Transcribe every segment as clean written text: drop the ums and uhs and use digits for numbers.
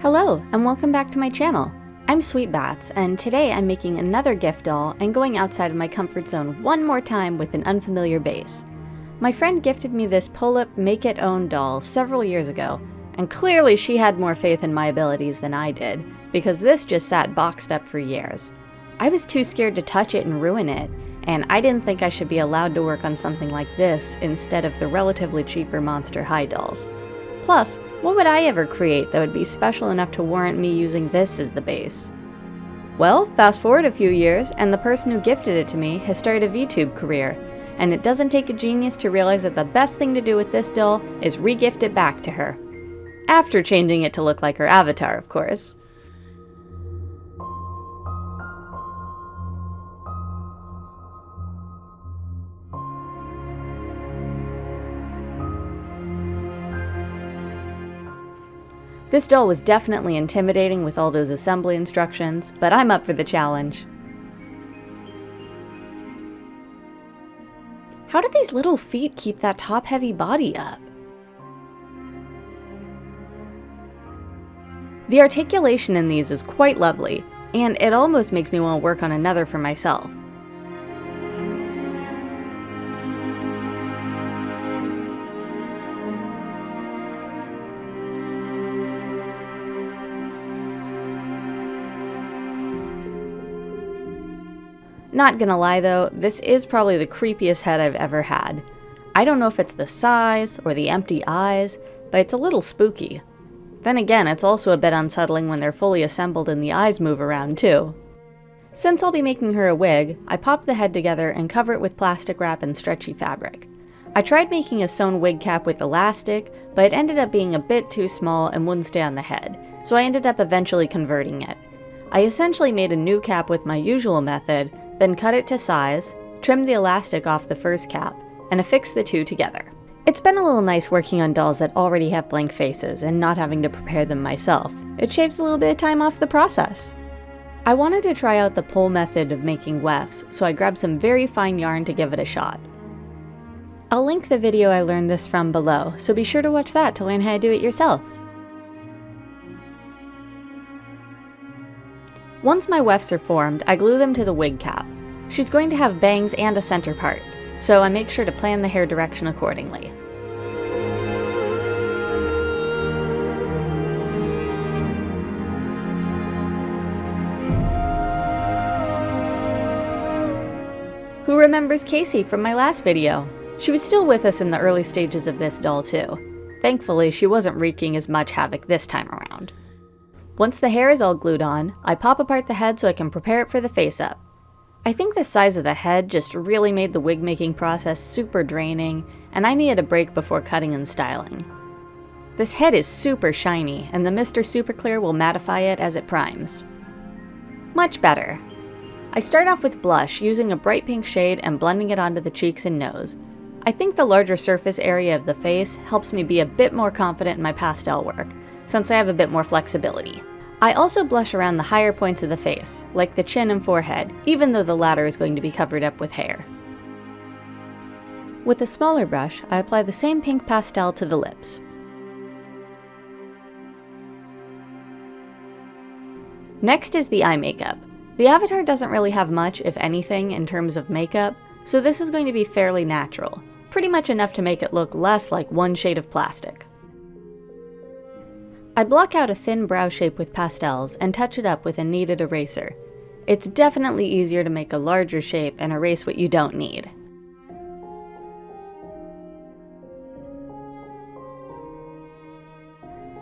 Hello, and welcome back to my channel. I'm Sweetbats, and today I'm making another gift doll and going outside of my comfort zone one more time with an unfamiliar base. My friend gifted me this Pullip make-it-own doll several years ago, and clearly she had more faith in my abilities than I did, because this just sat boxed up for years. I was too scared to touch it and ruin it, and I didn't think I should be allowed to work on something like this instead of the relatively cheaper Monster High dolls. Plus, what would I ever create that would be special enough to warrant me using this as the base? Well, fast forward a few years, and the person who gifted it to me has started a VTuber career, and it doesn't take a genius to realize that the best thing to do with this doll is re-gift it back to her. After changing it to look like her avatar, of course. This doll was definitely intimidating with all those assembly instructions, but I'm up for the challenge. How do these little feet keep that top-heavy body up? The articulation in these is quite lovely, and it almost makes me want to work on another for myself. Not gonna lie though, this is probably the creepiest head I've ever had. I don't know if it's the size or the empty eyes, but it's a little spooky. Then again, it's also a bit unsettling when they're fully assembled and the eyes move around too. Since I'll be making her a wig, I pop the head together and cover it with plastic wrap and stretchy fabric. I tried making a sewn wig cap with elastic, but it ended up being a bit too small and wouldn't stay on the head, so I ended up eventually converting it. I essentially made a new cap with my usual method, then cut it to size, trimmed the elastic off the first cap, and affixed the two together. It's been a little nice working on dolls that already have blank faces and not having to prepare them myself. It shaves a little bit of time off the process. I wanted to try out the pull method of making wefts, so I grabbed some very fine yarn to give it a shot. I'll link the video I learned this from below, so be sure to watch that to learn how to do it yourself. Once my wefts are formed, I glue them to the wig cap. She's going to have bangs and a center part, so I make sure to plan the hair direction accordingly. Who remembers Casey from my last video? She was still with us in the early stages of this doll too. Thankfully, she wasn't wreaking as much havoc this time around. Once the hair is all glued on, I pop apart the head so I can prepare it for the face-up. I think the size of the head just really made the wig making process super draining, and I needed a break before cutting and styling. This head is super shiny, and the Mr. Super Clear will mattify it as it primes. Much better. I start off with blush, using a bright pink shade and blending it onto the cheeks and nose. I think the larger surface area of the face helps me be a bit more confident in my pastel work, since I have a bit more flexibility. I also blush around the higher points of the face, like the chin and forehead, even though the latter is going to be covered up with hair. With a smaller brush, I apply the same pink pastel to the lips. Next is the eye makeup. The avatar doesn't really have much, if anything, in terms of makeup, so this is going to be fairly natural, pretty much enough to make it look less like one shade of plastic. I block out a thin brow shape with pastels and touch it up with a kneaded eraser. It's definitely easier to make a larger shape and erase what you don't need.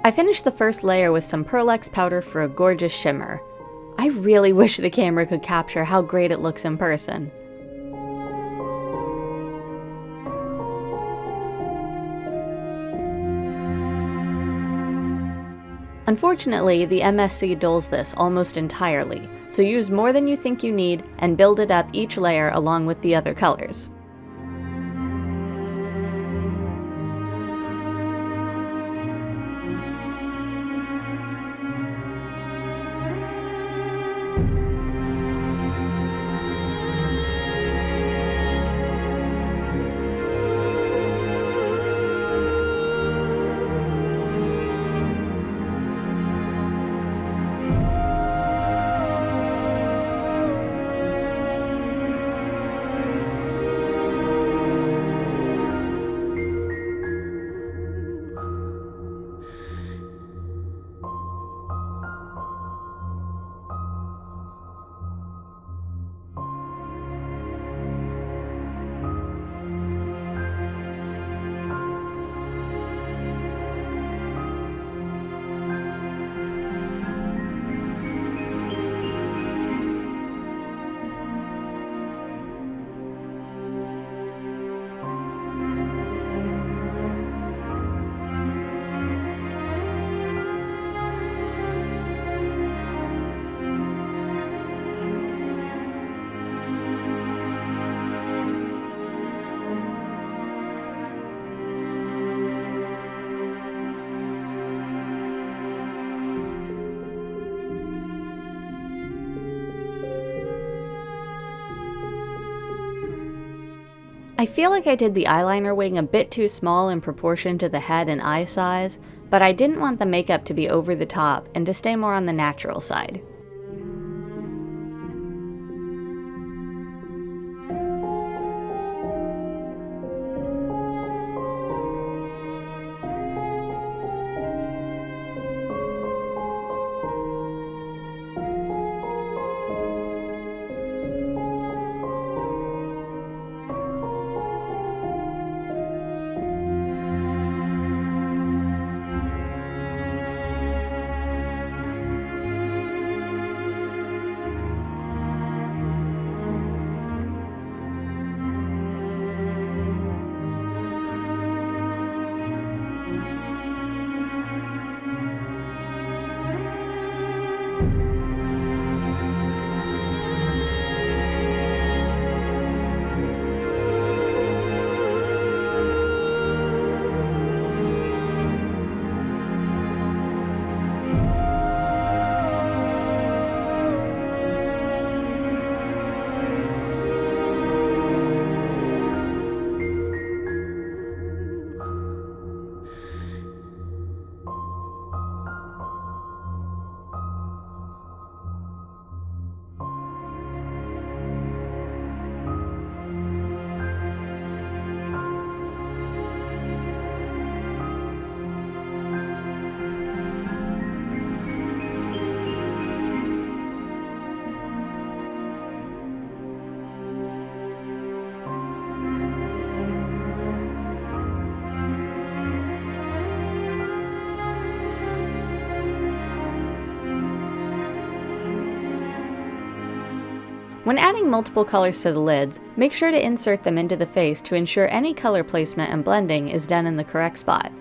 I finished the first layer with some Pearl-X powder for a gorgeous shimmer. I really wish the camera could capture how great it looks in person. Unfortunately, the MSC dulls this almost entirely, so use more than you think you need and build it up each layer along with the other colors. I feel like I did the eyeliner wing a bit too small in proportion to the head and eye size, but I didn't want the makeup to be over the top and to stay more on the natural side. When adding multiple colors to the lids, make sure to insert them into the face to ensure any color placement and blending is done in the correct spot.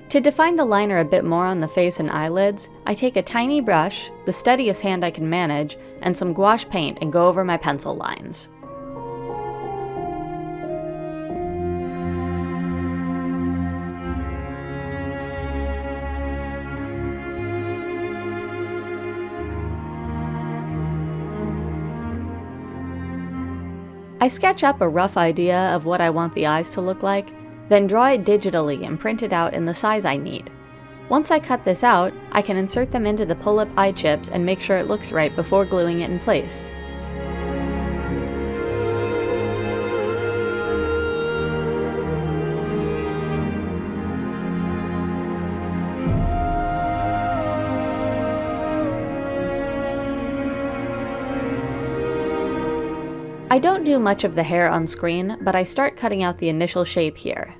To define the liner a bit more on the face and eyelids, I take a tiny brush, the steadiest hand I can manage, and some gouache paint and go over my pencil lines. I sketch up a rough idea of what I want the eyes to look like, then draw it digitally and print it out in the size I need. Once I cut this out, I can insert them into the Pullip eye chips and make sure it looks right before gluing it in place. I don't do much of the hair on screen, but I start cutting out the initial shape here.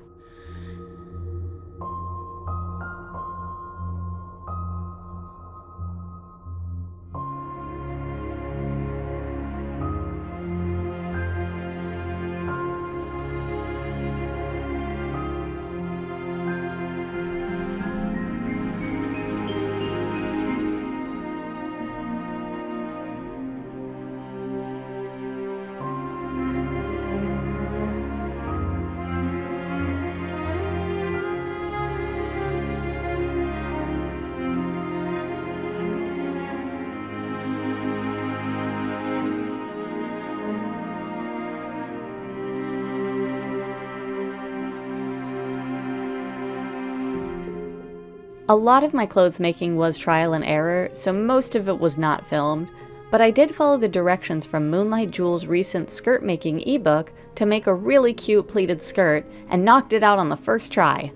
A lot of my clothes making was trial and error, so most of it was not filmed, but I did follow the directions from Moonlight Jewel's recent skirt making ebook to make a really cute pleated skirt and knocked it out on the first try.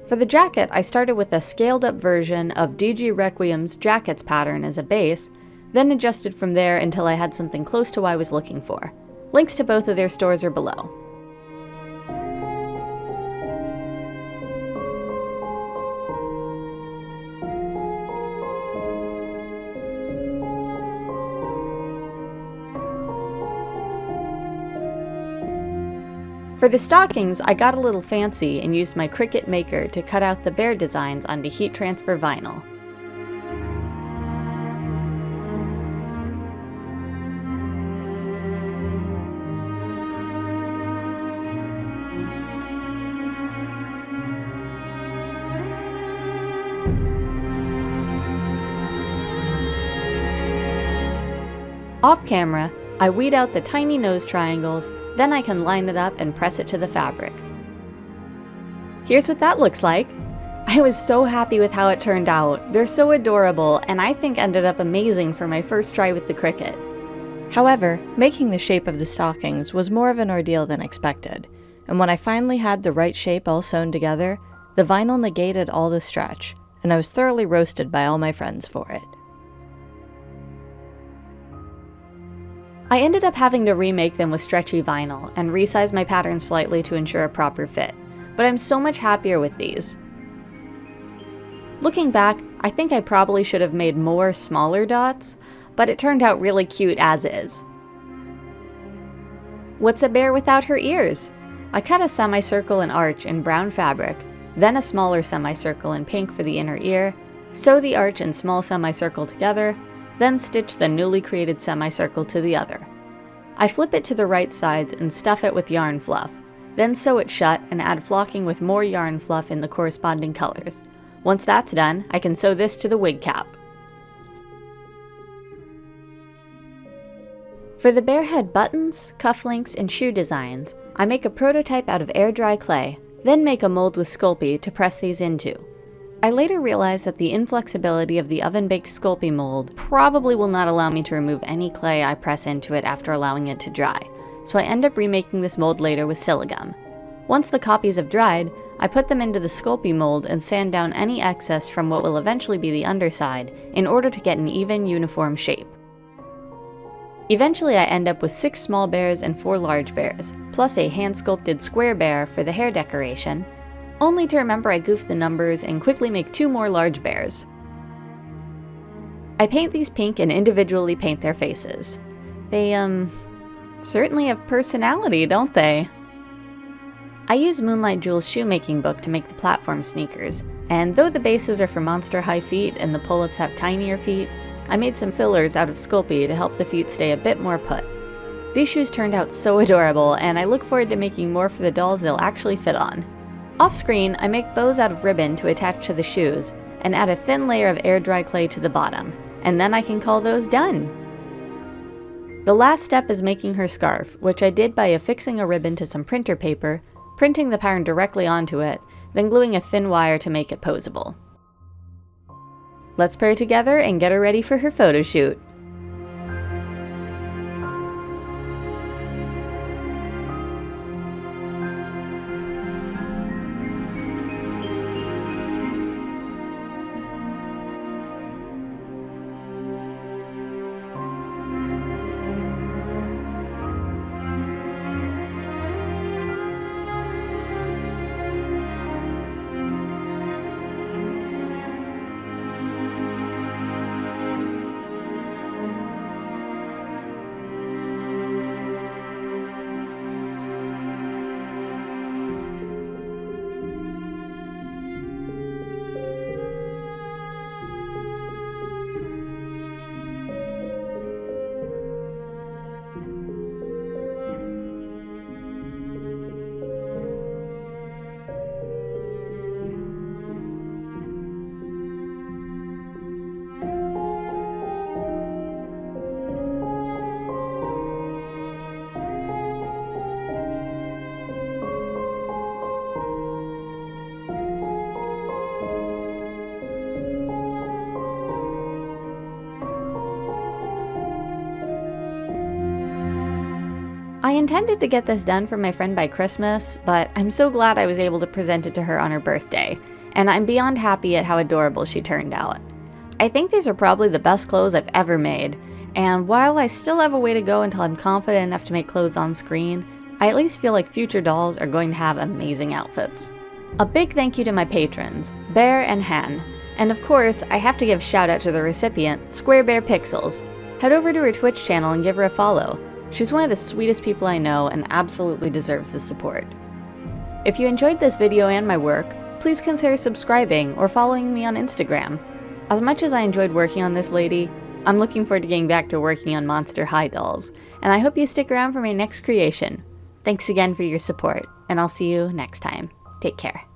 For the jacket, I started with a scaled up version of DG Requiem's jackets pattern as a base, then adjusted from there until I had something close to what I was looking for. Links to both of their stores are below. For the stockings, I got a little fancy and used my Cricut Maker to cut out the bear designs onto heat transfer vinyl. Off camera, I weed out the tiny nose triangles, then I can line it up and press it to the fabric. Here's what that looks like! I was so happy with how it turned out. They're so adorable, and I think ended up amazing for my first try with the Cricut. However, making the shape of the stockings was more of an ordeal than expected, and when I finally had the right shape all sewn together, the vinyl negated all the stretch, and I was thoroughly roasted by all my friends for it. I ended up having to remake them with stretchy vinyl and resize my pattern slightly to ensure a proper fit, but I'm so much happier with these. Looking back, I think I probably should have made more smaller dots, but it turned out really cute as is. What's a bear without her ears? I cut a semicircle and arch in brown fabric, then a smaller semicircle in pink for the inner ear, sew the arch and small semicircle together, then stitch the newly created semicircle to the other. I flip it to the right sides and stuff it with yarn fluff, then sew it shut and add flocking with more yarn fluff in the corresponding colors. Once that's done, I can sew this to the wig cap. For the bear head buttons, cufflinks, and shoe designs, I make a prototype out of air dry clay, then make a mold with Sculpey to press these into. I later realized that the inflexibility of the oven-baked Sculpey mold probably will not allow me to remove any clay I press into it after allowing it to dry, so I end up remaking this mold later with Siligum. Once the copies have dried, I put them into the Sculpey mold and sand down any excess from what will eventually be the underside in order to get an even, uniform shape. Eventually I end up with 6 small bears and 4 large bears, plus a hand-sculpted square bear for the hair decoration, only to remember I goofed the numbers and quickly make 2 more large bears. I paint these pink and individually paint their faces. They, certainly have personality, don't they? I use Moonlight Jewel's shoemaking book to make the platform sneakers, and though the bases are for monster high feet and the pull-ups have tinier feet, I made some fillers out of Sculpey to help the feet stay a bit more put. These shoes turned out so adorable, and I look forward to making more for the dolls they'll actually fit on. Off-screen, I make bows out of ribbon to attach to the shoes, and add a thin layer of air dry clay to the bottom, and then I can call those done! The last step is making her scarf, which I did by affixing a ribbon to some printer paper, printing the pattern directly onto it, then gluing a thin wire to make it posable. Let's pair together and get her ready for her photo shoot. I intended to get this done for my friend by Christmas, but I'm so glad I was able to present it to her on her birthday, and I'm beyond happy at how adorable she turned out. I think these are probably the best clothes I've ever made, and while I still have a way to go until I'm confident enough to make clothes on screen, I at least feel like future dolls are going to have amazing outfits. A big thank you to my patrons, Bear and Hen, and of course, I have to give shout out to the recipient, SquareBearPixels. Head over to her Twitch channel and give her a follow. She's one of the sweetest people I know and absolutely deserves the support. If you enjoyed this video and my work, please consider subscribing or following me on Instagram. As much as I enjoyed working on this lady, I'm looking forward to getting back to working on Monster High dolls, and I hope you stick around for my next creation. Thanks again for your support, and I'll see you next time. Take care.